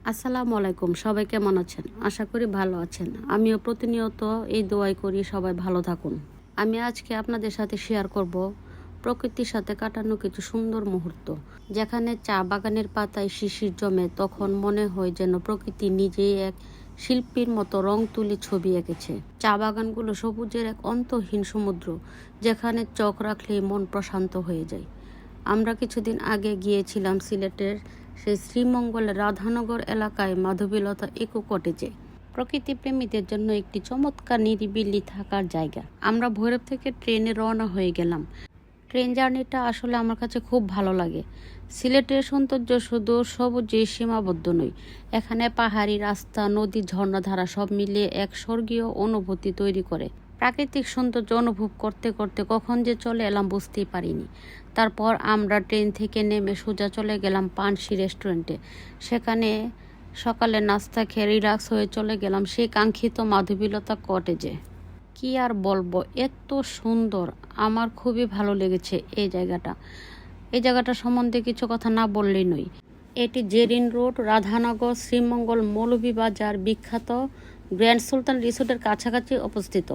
আসসালামু আলাইকুম, সবাই কেমন আছেন? আশা করি ভালো আছেন। আমিও প্রতিনিয়ত এই দোয়াই করি সবাই ভালো থাকুন। আমি আজকে আপনাদের সাথে শেয়ার করব প্রকৃতির সাথে কাটানো কিছু সুন্দর মুহূর্ত। যেখানে চা বাগানের পাতায় শিশির জমে, তখন মনে হয় যেন প্রকৃতি নিজেই এক শিল্পীর মতো রং তুলি ছবি এঁকেছে। চা বাগানগুলো সবুজের এক অন্তহীন সমুদ্র, যেখানে চোখ রাখলেই মন প্রশান্ত হয়ে যায়। আমরা কিছুদিন আগে গিয়েছিলাম সিলেটের সেই শ্রীমঙ্গলের রাধানগর এলাকায় মাধবীলতা ইকো কটেজে। প্রকৃতি প্রেমীদের জন্য একটি চমৎকার নিরিবিলি থাকার জায়গা। আমরা ভৈরব থেকে ট্রেনে রওনা হয়ে গেলাম। ট্রেন জার্নিটা আসলে আমার কাছে খুব ভালো লাগে। সিলেটের সৌন্দর্য শুধু সবুজে সীমাবদ্ধ নয়, এখানে পাহাড়ি রাস্তা, নদী, ঝর্ণাধারা সব মিলিয়ে এক স্বর্গীয় অনুভূতি তৈরি করে। প্রাকৃতিক সৌন্দর্য অনুভব করতে করতে কখন যে চলে এলাম বুঝতেই পারিনি। তারপর আমরা ট্রেন থেকে নেমে সোজা চলে গেলাম পানসি রেস্টুরেন্টে। সেখানে সকালে নাস্তা খেয়ে রিল্যাক্স হয়ে চলে গেলাম সেই কাঙ্ক্ষিত মাধবীলতা কটেজে। কি আর বলবো, এত সুন্দর! আমার খুবই ভালো লেগেছে এই জায়গাটা সম্বন্ধে কিছু কথা না বললেই নয়। এটি জেরিন রোড, রাধানগর, শ্রীমঙ্গল, মৌলভীবাজার বিখ্যাত গ্র্যান্ড সুলতান রিসোর্টের কাছাকাছি অবস্থিত।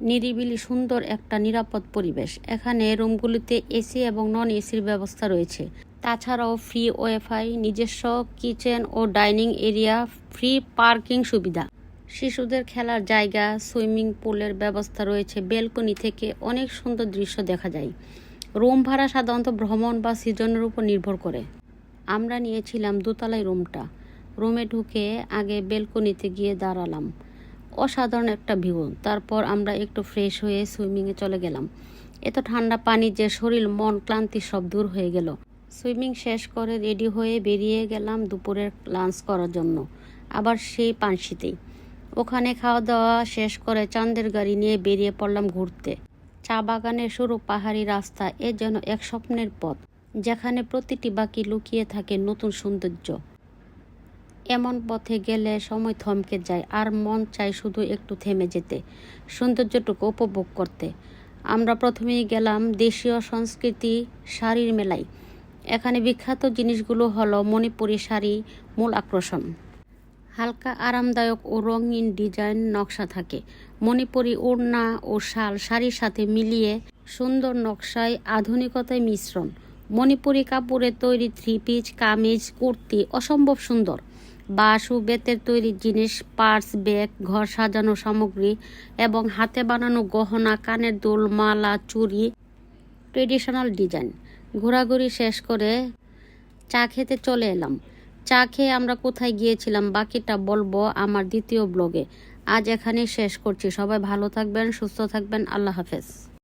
নিরিবিলি সুন্দর একটা নিরাপদ পরিবেশ। এখানে রুমগুলিতে এসি এবং নন এসির ব্যবস্থা রয়েছে। তাছাড়াও ফ্রি ওয়াইফাই, নিজস্ব কিচেন ও ডাইনিং এরিয়া, ফ্রি পার্কিং সুবিধা, শিশুদের খেলার জায়গা, সুইমিং পুলের ব্যবস্থা রয়েছে। ব্যালকনি থেকে অনেক সুন্দর দৃশ্য দেখা যায়। রুম ভাড়া সাধারণত ভ্রমণ বা সিজনের উপর নির্ভর করে। আমরা নিয়েছিলাম দোতলায় রুমটা। রুমে ঢুকে আগে ব্যালকনিতে গিয়ে দাঁড়ালাম। অসাধারণ একটা ভিউ। তারপর আমরা একটু ফ্রেশ হয়ে সুইমিংয়ে চলে গেলাম। এত ঠান্ডা পানি যে শরীর মন ক্লান্তি সব দূর হয়ে গেল। সুইমিং শেষ করে রেডি হয়ে বেরিয়ে গেলাম দুপুরের লাঞ্চ করার জন্য, আবার সেই পানসিতেই। ওখানে খাওয়া দাওয়া শেষ করে চাঁদের গাড়ি নিয়ে বেরিয়ে পড়লাম ঘুরতে। চা বাগানের সরু পাহাড়ি রাস্তা এ যেন এক স্বপ্নের পথ, যেখানে প্রতিটি বাঁকি লুকিয়ে থাকে নতুন সৌন্দর্য। এমন পথে গেলে সময় থমকে যায়, আর মন চায় শুধু একটু থেমে যেতে, সৌন্দর্যটুকু উপভোগ করতে। আমরা প্রথমেই গেলাম দেশীয় সংস্কৃতি শাড়ির মেলায়। এখানে বিখ্যাত জিনিসগুলো হলো মণিপুরি শাড়ি মূল আকর্ষণ। হালকা আরামদায়ক ও রঙিন ডিজাইন নকশা থাকে। মণিপুরি ওড়না ও শাল শাড়ির সাথে মিলিয়ে সুন্দর নকশায় আধুনিকতায় মিশ্রণ। মণিপুরি কাপড়ে তৈরি থ্রি পিস, কামিজ, কুর্তি অসম্ভব সুন্দর। বাঁশ ও বেতের তৈরি জিনিস, পার্স, ব্যাগ, ঘর সাজানো সামগ্রী এবং হাতে বানানো গহনা, কানের দুল, মালা, চুড়ি, ট্রেডিশনাল ডিজাইন। ঘোরাঘুরি শেষ করে চা খেতে চলে এলাম। চা খেয়ে আমরা কোথায় গিয়েছিলাম বাকিটা বলবো আমার দ্বিতীয় ব্লগে। আজ এখানেই শেষ করছি। সবাই ভালো থাকবেন, সুস্থ থাকবেন। আল্লাহ হাফেজ।